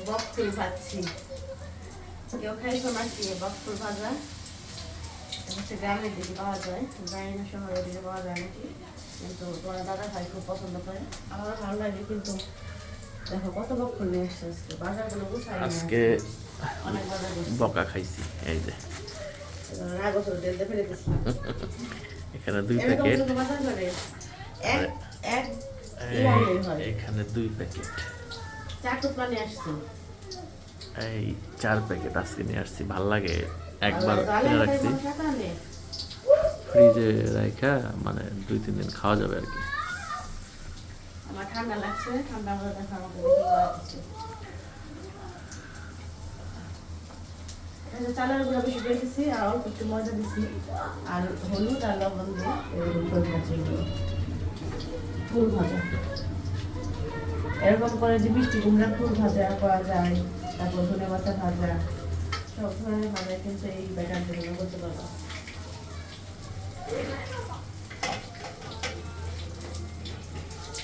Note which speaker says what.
Speaker 1: বকফুল ভাজছি। কেউ খাইছো নাকি বকফুল ভাজা? হচ্ছে গ্রামের দিকে পাওয়া যায়, জানি না শহরের দিকে পাওয়া যায় নাকি, কিন্তু তোমার দাদা ভাই খুব পছন্দ করে, আমারও ভালো লাগে। কিন্তু দেখো কত বকফুল নিয়ে এসছে আজকে, বাজারগুলো গুছাই
Speaker 2: আজকে
Speaker 1: অনেক বাজার
Speaker 2: বকা খাইছি এই যে
Speaker 1: না গোসল তেলতে ফেলে দিচ্ছিলাম।
Speaker 2: এখানে 2
Speaker 1: এরকম
Speaker 2: প্যাকেট,
Speaker 1: কিন্তু বাজার করে এক এক
Speaker 2: এখানে 2 প্যাকেট,
Speaker 1: 4 টুকরা নিয়ে আসছি।
Speaker 2: এই 4 প্যাকেট আজকে নিয়ে আসছি। ভাল লাগে একবার কিনে রাখছি, ফ্রিজে রাখা মানে 2-3 দিন খাওয়া যাবে আর কি।
Speaker 1: আমার ঠান্ডা লাগছে, ঠান্ডা মতো দেখা আমাকে বেশি লাগছে। চালের গুঁড়া বেশি দিয়ে দিচ্ছি আর অল্প একটু ময়দা দিচ্ছি আর হলুদ আর লবণ দিয়ে ফুল ভাজা। এরকম করে যে মিষ্টি কুমড়া ফুল ভাজা করা যায়, তারপর ধনে পাতা ভাজা, সব ধরনের ভাজা কিন্তু এই ব্যাটার দিয়ে করতে পারবো।